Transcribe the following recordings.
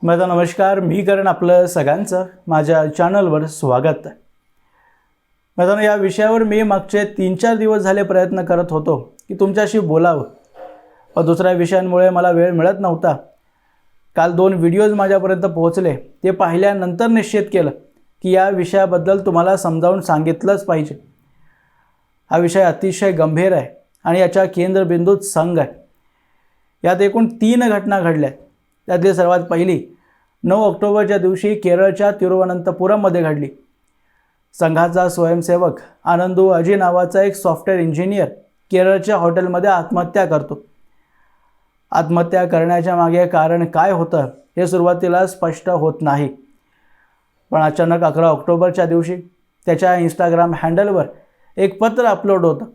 माझा नमस्कार. मी करण आपलं सगळ्यांचं माझ्या चॅनलवर स्वागत आहे. मित्रांनो, या विषयावर मी मागचे 3-4 दिवस झाले प्रयत्न करत होतो की तुमच्याशी बोलावं, पण दुसऱ्या विषयांमुळे मला वेळ मिळत नव्हता. काल 2 व्हिडिओज माझ्यापर्यंत पोहोचले. ते पाहिल्यानंतर निश्चित केलं की या विषयाबद्दल तुम्हाला समजावून सांगितलंच पाहिजे. हा विषय अतिशय गंभीर आहे आणि याच्या केंद्रबिंदूत संघ आहे. यात एकूण 3 घटना घडल्या. त्यातली सर्वात पहिली 9 ऑक्टोबरच्या दिवशी केरळच्या तिरुवनंतपुरममध्ये घडली. संघाचा स्वयंसेवक आनंदू अजी नावाचा एक सॉफ्टवेअर इंजिनियर केरळच्या हॉटेलमध्ये आत्महत्या करतो. आत्महत्या करण्याच्या मागे कारण काय होतं हे सुरुवातीला स्पष्ट होत नाही, पण अचानक 11 ऑक्टोबरच्या दिवशी त्याच्या इंस्टाग्राम हँडलवर एक पत्र अपलोड होतं.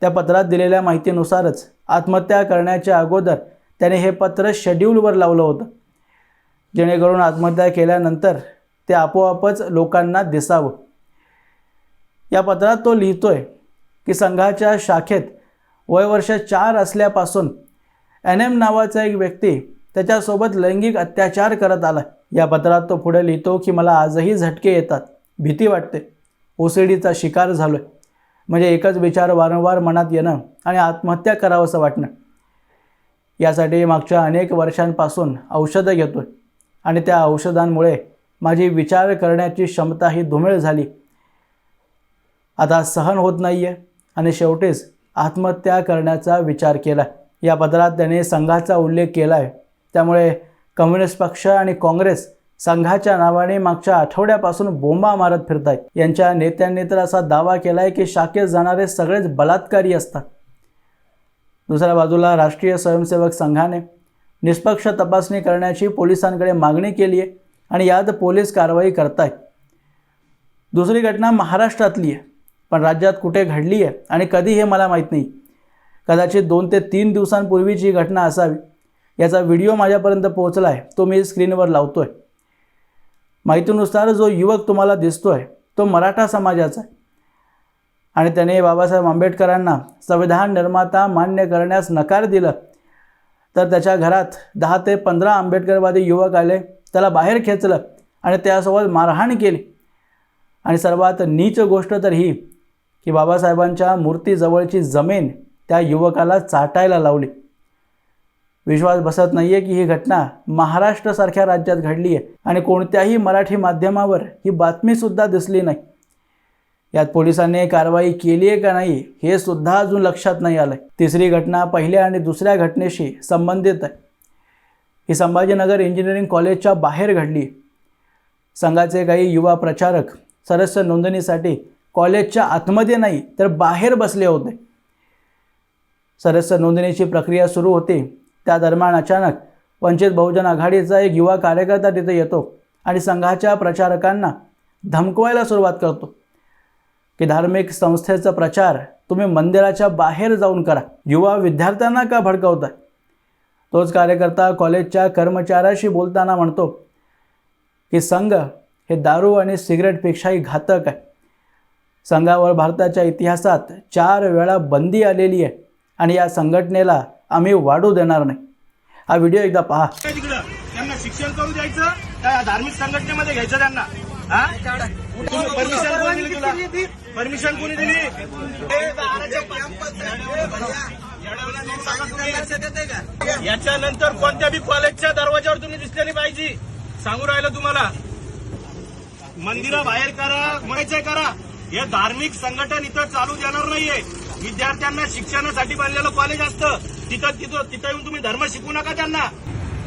त्या पत्रात दिलेल्या माहितीनुसारच आत्महत्या करण्याच्या अगोदर त्याने हे पत्र शेड्यूलवर लावलं होतं, जेणेकरून आत्महत्या केल्यानंतर ते आपोआपच लोकांना दिसावं. या पत्रात तो लिहितोय की संघाच्या शाखेत वयवर्ष 4 असल्यापासून NM नावाचा एक व्यक्ती त्याच्यासोबत लैंगिक अत्याचार करत आला. या पत्रात तो पुढे लिहितो की मला आजही झटके येतात, भीती वाटते, OCDचा शिकार झालोय. म्हणजे एकच विचार वारंवार मनात येणं आणि आत्महत्या करावंसं वाटणं. यासाठी मागच्या अनेक वर्षांपासून औषधं घेतोय आणि त्या औषधांमुळे माझी विचार करण्याची क्षमताही धुमिळ झाली. आता सहन होत नाही आहे आणि शेवटीच आत्महत्या करण्याचा विचार केला. या पत्रात त्याने संघाचा उल्लेख केला आहे. त्यामुळे कम्युनिस्ट पक्ष आणि काँग्रेस संघाच्या नावाने मागच्या आठवड्यापासून बोंबा मारत फिरत आहेत. यांच्या नेत्यांनी तर असा दावा केला आहे की शाखेत जाणारे सगळेच बलात्कारी असतात. दुसऱ्या बाजूला राष्ट्रीय स्वयंसेवक संघाने निष्पक्ष तपासणी करण्याची पोलिसांकडे मागणी केली आहे आणि यात पोलीस कारवाई करतायत. दुसरी घटना महाराष्ट्रातली आहे, पण राज्यात कुठे घडली आहे आणि कधी हे मला माहीत नाही. कदाचित 2 ते 3 दिवसांपूर्वीची घटना असावी. याचा व्हिडिओ माझ्यापर्यंत पोहोचला आहे, तो मी स्क्रीनवर लावतोय. माहितीनुसार जो युवक तुम्हाला दिसतोय तो मराठा समाजाचा आहे आणि त्याने बाबासाहेब आंबेडकरांना संविधान निर्माता मान्य करण्यास नकार दिला. तर त्याच्या घरात 10 ते 15 आंबेडकरवादी युवक आले, त्याला बाहेर खेचलं आणि त्यासोबत मारहाण केली. आणि सर्वात नीच गोष्ट तर ही की बाबासाहेबांच्या मूर्तीजवळची जमीन त्या युवकाला चाटायला लावली. विश्वास बसत नाही आहे की ही घटना महाराष्ट्रासारख्या राज्यात घडली आहे आणि कोणत्याही मराठी माध्यमावर ही बातमीसुद्धा दिसली नाही. यात पोलिसांनी कारवाई केली आहे का नाही हे सुद्धा अजून लक्षात नाही आलं. तिसरी घटना पहिल्या आणि दुसऱ्या घटनेशी संबंधित आहे. ही संभाजीनगर इंजिनिअरिंग कॉलेजच्या बाहेर घडली. संघाचे काही युवा प्रचारक सदस्य नोंदणीसाठी कॉलेजच्या आतमध्ये नाही तर बाहेर बसले होते. सदस्य नोंदणीची प्रक्रिया सुरू होती. त्या दरम्यान अचानक वंचित बहुजन आघाडीचा एक युवा कार्यकर्ता तिथे येतो आणि संघाच्या प्रचारकांना धमकवायला सुरुवात करतो की धार्मिक संस्थेचा प्रचार तुम्ही मंदिराच्या बाहेर जाऊन करा, युवा विद्यार्थ्यांना का भडकवताय. तोच कार्यकर्ता कॉलेजच्या कर्मचाऱ्याशी बोलताना म्हणतो की संघ हे दारू आणि सिगरेटपेक्षाही घातक आहे. संघावर भारताच्या इतिहासात 4 वेळा बंदी आलेली आहे आणि या संघटनेला आम्ही वाढू देणार नाही. हा व्हिडिओ एकदा पहा. त्यांना शिक्षण करू द्यायचं, त्या धार्मिक संघटनेमध्ये घ्यायचं त्यांना. परमिशन कोणी दिली तुला? परमिशन कोणी दिली? याच्यानंतर कोणत्या बी कॉलेजच्या दरवाजावर तुम्ही दिसले नाही पाहिजे. सांगू राहिलं तुम्हाला, मंदिरा बाहेर करा, म्हणायचंय करा. हे धार्मिक संघटन इथं चालू देणार नाहीये. विद्यार्थ्यांना शिक्षणासाठी बनलेलं कॉलेज असतं, तिथं येऊन तुम्ही धर्म शिकू नका त्यांना.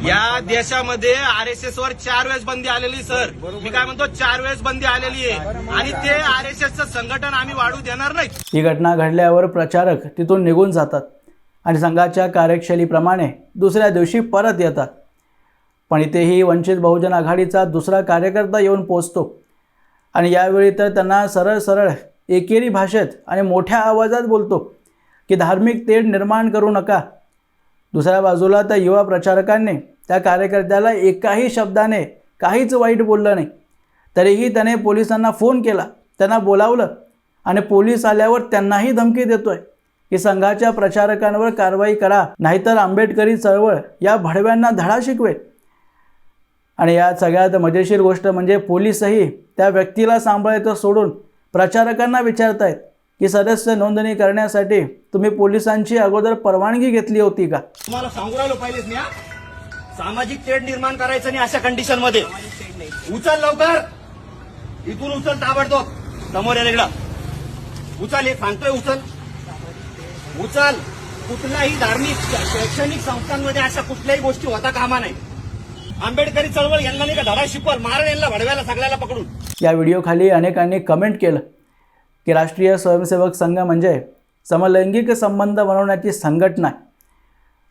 या देशामध्ये RSS वर 4 वेळेस बंदी आलेली. सर, मी काय म्हणतो, 4 वेळेस बंदी आलेली आहे आणि ते RSSचं संघटन आम्ही वाढू देणार नाही. ही घटना घडल्यावर प्रचारक तिथून निघून जातात आणि संघाच्या कार्यशैलीप्रमाणे दुसऱ्या दिवशी परत येतात. पण इथेही वंचित बहुजन आघाडीचा दुसरा कार्यकर्ता येऊन पोचतो आणि यावेळी तर त्यांना सरळ सरळ एकेरी भाषेत आणि मोठ्या आवाजात बोलतो की धार्मिक तेढ निर्माण करू नका. दुसऱ्या बाजूला त्या युवा प्रचारकांनी त्या कार्यकर्त्याला एकाही शब्दाने काहीच वाईट बोललं नाही. तरीही त्याने पोलिसांना फोन केला, त्यांना बोलावलं आणि पोलीस आल्यावर त्यांनाही धमकी देतोय की संघाच्या प्रचारकांवर कारवाई करा, नाहीतर आंबेडकरी चळवळ या भडव्यांना धडा शिकवेल. आणि यात सगळ्यात मजेशीर गोष्ट म्हणजे पोलीसही त्या व्यक्तीला सांभाळायचं सोडून प्रचारकांना विचारतायत की सदस्य नोंदणी करण्यासाठी तुम्ही पोलिसांची अगोदर परवानगी घेतली होती का? तुम्हाला सांगू राहिलो पहिलेच मी, सामाजिक तेढ निर्माण करायचं नाही अशा कंडिशन मध्ये. उचल लवकर, इथून उचल ताबडतोब, समोर या इकडं उचल, हे सांगतोय उचल. उचल. कुठल्याही धार्मिक शैक्षणिक संस्थांमध्ये अशा कुठल्याही गोष्टी होता कामा नाही. आंबेडकरी चळवळ यांना नाही का धडा शिकवल, मारण यांना भडव्याला सगळ्याला पकडून. या व्हिडिओखाली अनेकांनी कमेंट केलं की राष्ट्रीय स्वयंसेवक संघ म्हणजे समलैंगिक संबंध बनवण्याची संघटना आहे.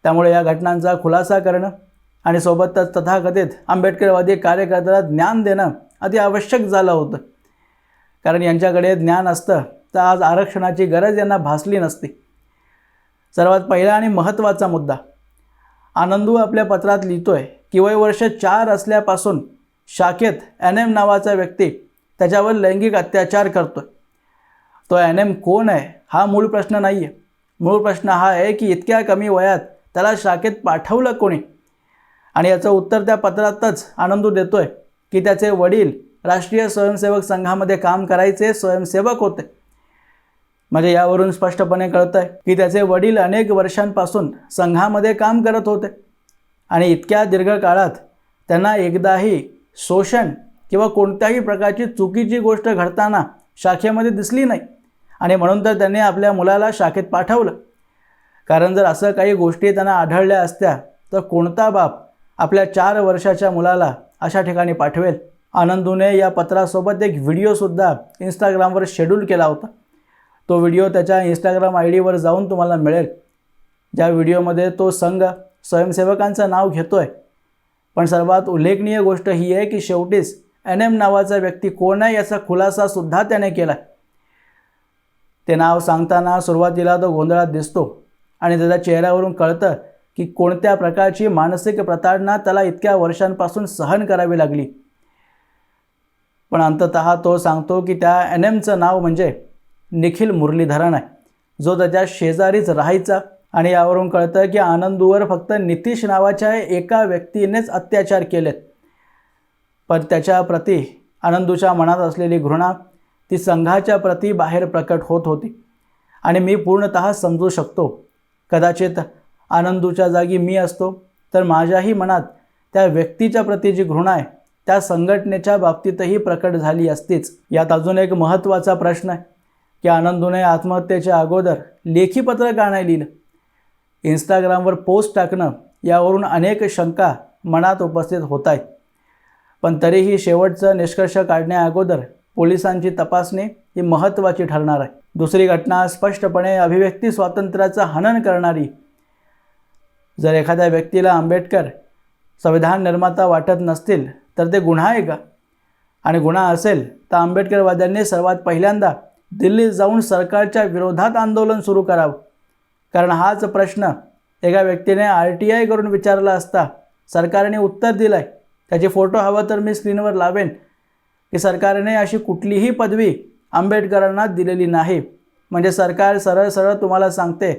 त्यामुळे या घटनांचा खुलासा करणं आणि सोबतच तथाकथित आंबेडकरवादी कार्यकर्त्याला ज्ञान देणं अति आवश्यक झालं होतं. कारण यांच्याकडे ज्ञान असतं तर आज आरक्षणाची गरज यांना भासली नसती. सर्वात पहिला आणि महत्त्वाचा मुद्दा, आनंदू आपल्या पत्रात लिहितोय की वय वर्ष 4 असल्यापासून शाखेत NM नावाचा व्यक्ती त्याच्यावर लैंगिक अत्याचार करतोय. तो NM कोण आहे हा मूळ प्रश्न नाही आहे. मूळ प्रश्न हा आहे की इतक्या कमी वयात त्याला शाखेत पाठवलं कोणी? आणि याचं उत्तर त्या पत्रातच आनंदू देतोय की त्याचे वडील राष्ट्रीय स्वयंसेवक संघामध्ये काम करायचे स्वयंसेवक होते. म्हणजे यावरून स्पष्टपणे कळतं आहे की त्याचे वडील अनेक वर्षांपासून संघामध्ये काम करत होते आणि इतक्या दीर्घ काळात त्यांना एकदाही शोषण किंवा कोणत्याही प्रकारची चुकीची गोष्ट घडताना शाखेमध्ये दिसली नाही. आणि म्हणून तर त्यांनी आपल्या मुलाला शाखेत पाठवलं. कारण जर असं काही गोष्टी त्यांना आढळल्या असत्या तर कोणता बाप आपल्या 4 वर्षाच्या मुलाला अशा ठिकाणी पाठवेल? आनंदूने या पत्रासोबत एक व्हिडिओसुद्धा इंस्टाग्रामवर शेड्यूल केला होता. तो व्हिडिओ त्याच्या इंस्टाग्राम IDवर जाऊन तुम्हाला मिळेल, ज्या व्हिडिओमध्ये तो संघ स्वयंसेवकांचं नाव घेतो आहे. पण सर्वात उल्लेखनीय गोष्ट ही आहे की शेवटीच NM नावाचा व्यक्ती कोण आहे याचा खुलासासुद्धा त्याने केला. ते नाव सांगताना सुरुवातीला तो गोंधळात दिसतो आणि त्याच्या चेहऱ्यावरून कळतं की कोणत्या प्रकारची मानसिक प्रताडणा त्याला इतक्या वर्षांपासून सहन करावी लागली. पण अंततः तो सांगतो की त्या NMचं नाव म्हणजे निखिल मुरलीधरन आहे, जो त्याच्या शेजारीच राहायचा. आणि यावरून कळतं की आनंदूवर फक्त नितीश नावाच्या एका व्यक्तीनेच अत्याचार केलेत. पण त्याच्या प्रती आनंदूच्या मनात असलेली घृणा ती संघाच्या प्रती बाहेर प्रकट होत होती. आणि मी पूर्णतः समजू शकतो. कदाचित आनंदूच्या जागी मी असतो तर माझ्याही मनात त्या व्यक्तीच्या प्रती जी घृणा आहे त्या संघटनेच्या बाबतीतही प्रकट झाली असतीच. यात अजून एक महत्त्वाचा प्रश्न आहे की आनंदूने आत्महत्येच्या अगोदर लेखी पत्र का नाही लिहिलं? इंस्टाग्रामवर पोस्ट टाकणं यावरून अनेक शंका मनात उपस्थित होत आहेत. पण तरीही शेवटचं निष्कर्ष काढण्या अगोदर पोलिसांची तपासणी ही महत्त्वाची ठरणार आहे. दुसरी घटना स्पष्टपणे अभिव्यक्ती स्वातंत्र्याचं हनन करणारी. जर एखाद्या व्यक्तीला आंबेडकर संविधान निर्माता वाटत नसतील तर ते गुन्हा आहे का? आणि गुन्हा असेल तर आंबेडकरवाद्यांनी सर्वात पहिल्यांदा दिल्लीत जाऊन सरकारच्या विरोधात आंदोलन सुरू करावं. कारण हाच प्रश्न एका व्यक्तीने RTI करून विचारला असता सरकारने उत्तर दिलं आहे. त्याचे फोटो हवं तर मी स्क्रीनवर लावेन की सरकारने अशी कुठलीही पदवी आंबेडकरांना दिलेली नाही. म्हणजे सरकार सरळ सरळ तुम्हाला सांगते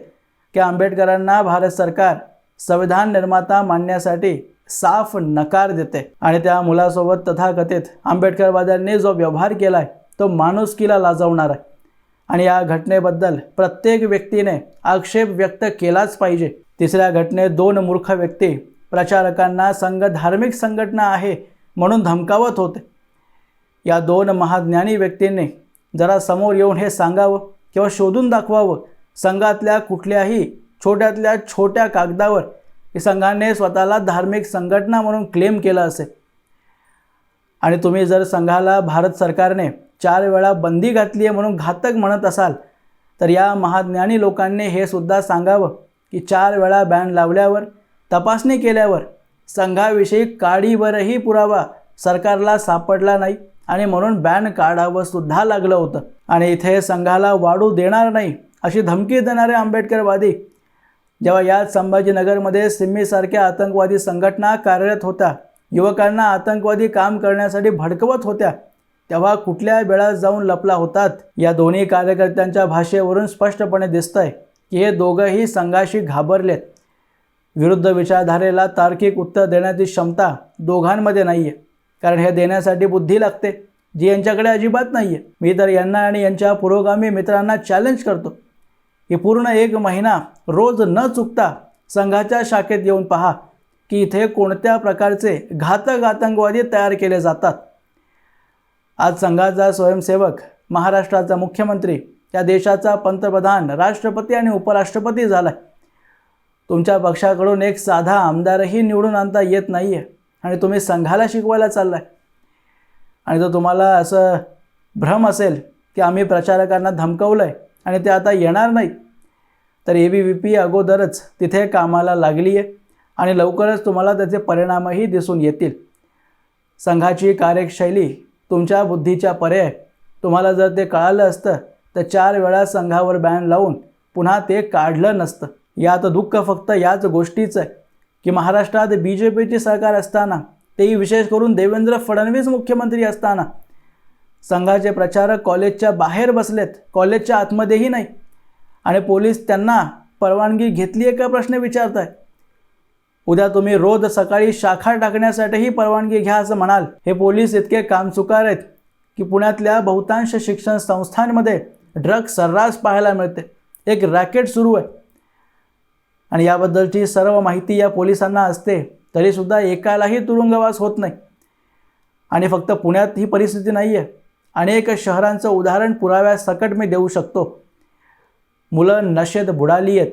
की आंबेडकरांना भारत सरकार संविधान निर्माता मानण्यासाठी साफ नकार देते. आणि त्या मुलासोबत तथाकथित आंबेडकरवाद्यांनी जो व्यवहार केला आहे तो माणुसकीला लाजवणार आहे. आणि या घटनेबद्दल प्रत्येक व्यक्तीने आक्षेप व्यक्त केलाच पाहिजे. तिसऱ्या घटनेत 2 मूर्ख व्यक्ती प्रचारकांना संघ धार्मिक संघटना आहे म्हणून धमकावत होते. या 2 महाज्ञानी व्यक्तींनी जरा समोर येऊन हे सांगावं किंवा शोधून दाखवावं संघातल्या कुठल्याही छोट्यातल्या छोट्या कागदावर की संघाने स्वतःला धार्मिक संघटना म्हणून क्लेम केलं असेल. आणि तुम्ही जर संघाला भारत सरकारने 4 वेळा बंदी घातली आहे म्हणून घातक म्हणत असाल तर या महाज्ञानी लोकांनी हे सुद्धा सांगावं की 4 वेळा बॅन लावल्यावर तपासणी केल्यावर संघाविषयी काडीवरही पुरावा सरकारला सापडला नाही आणि म्हणून बॅन काढावं सुद्धा लागलं होतं. आणि इथे संघाला वाढू देणार नाही अशी धमकी देणारे आंबेडकरवादी जेव्हा याच संभाजीनगरमध्ये सिम्मीसारख्या आतंकवादी संघटना कार्यरत होत्या, युवकांना आतंकवादी काम करण्यासाठी भडकवत होत्या, तेव्हा कुठल्या वेळात जाऊन लपला होतात? या दोन्ही कार्यकर्त्यांच्या भाषेवरून स्पष्टपणे दिसतंय की हे दोघंही संघाशी घाबरलेत. विरुद्ध विचारधारेला तार्किक उत्तर देण्याची क्षमता दोघांमध्ये नाही आहे, कारण हे देण्यासाठी बुद्धी लागते जी यांच्याकडे अजिबात नाही आहे. मी तर यांना आणि यांच्या पुरोगामी मित्रांना चॅलेंज करतो की पूर्ण 1 महिना रोज न चुकता संघाच्या शाखेत येऊन पहा की इथे कोणत्या प्रकारचे घातक आतंकवादी तयार केले जातात. आज संघाचा स्वयंसेवक, महाराष्ट्राचा मुख्यमंत्री, या देशाचा पंतप्रधान, राष्ट्रपती आणि उपराष्ट्रपती झाला. तुमच्या पक्षाकडून एक साधा आमदारही निवडून आणता येत नाही आहे आणि तुम्ही संघाला शिकवायला चाललाय. आणि जर तुम्हाला असं भ्रम असेल की आम्ही प्रचारकांना धमकवलं आहे आणि ते आता येणार नाही, तर ABVP अगोदरच तिथे कामाला लागली आहे आणि लवकरच तुम्हाला त्याचे परिणामही दिसून येतील. संघाची कार्यशैली तुमच्या बुद्धीच्या परे आहे. तुम्हाला जर ते कळालं असतं तर 4 वेळा संघावर बॅन लावून पुन्हा ते काढलं नसतं. यात दुःख फक्त याच गोष्टीचं आहे की महाराष्ट्रात BJPची सरकार असताना, तेही विशेष करून देवेंद्र फडणवीस मुख्यमंत्री असताना, संघाचे प्रचारक कॉलेजच्या बाहेर बसलेत, कॉलेजच्या आतमध्येही नाही, आणि पोलीस त्यांना परवानगी घेतली आहे का प्रश्न विचारताय. उद्या तुम्ही रोज सकाळी शाखा टाकण्यासाठीही परवानगी घ्या असं म्हणाल. हे पोलीस इतके कामचुकार आहेत की पुण्यातल्या बहुतांश शिक्षण संस्थांमध्ये ड्रग्ज सर्रास पाहायला मिळते. एक रॅकेट सुरू आहे आणि याबद्दलची सर्व माहिती या पोलिसांना असते, तरीसुद्धा एकालाही तुरुंगवास होत नाही. आणि फक्त पुण्यात ही परिस्थिती नाही आहे, अनेक शहरांचं उदाहरण पुराव्यासकट मी देऊ शकतो. मुलं नशेत बुडाली आहेत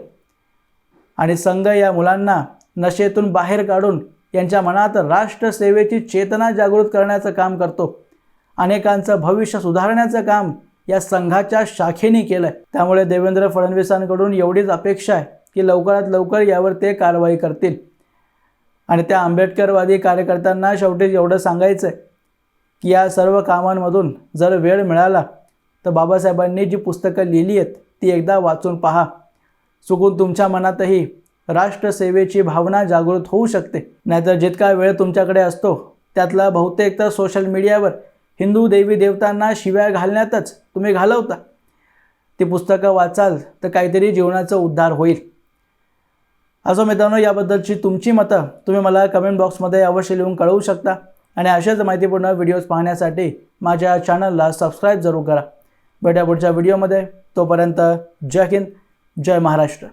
आणि संघ या मुलांना नशेतून बाहेर काढून यांच्या मनात राष्ट्रसेवेची चेतना जागृत करण्याचं काम करतो. अनेकांचं भविष्य सुधारण्याचं काम या संघाच्या शाखेने केलं आहे. त्यामुळे देवेंद्र फडणवीसांकडून एवढीच अपेक्षा आहे की लवकरात लवकर यावर ते कारवाई करतील. आणि त्या आंबेडकरवादी कार्यकर्त्यांना शेवटी एवढं सांगायचं आहे की या सर्व कामांमधून जर वेळ मिळाला तर बाबासाहेबांनी जी पुस्तकं लिहिली आहेत ती एकदा वाचून पहा. चुकून तुमच्या मनातही राष्ट्रसेवेची भावना जागृत होऊ शकते. नाहीतर जितका वेळ तुमच्याकडे असतो त्यातला बहुतेक तर सोशल मीडियावर हिंदू देवी देवतांना शिव्या घालण्यातच तुम्ही घालवता. ती पुस्तकं वाचाल तर काहीतरी जीवनाचा उद्धार होईल. असो मित्रांनो, याबद्दलची तुमची मतं तुम्ही मला कमेंट बॉक्समध्ये अवश्य लिहून कळवू शकता. आणि अशाच माहितीपूर्ण व्हिडिओज पाहण्यासाठी माझ्या चॅनलला सबस्क्राईब जरूर करा. भेटूया पुढच्या व्हिडिओमध्ये. तोपर्यंत जय हिंद, जय महाराष्ट्र.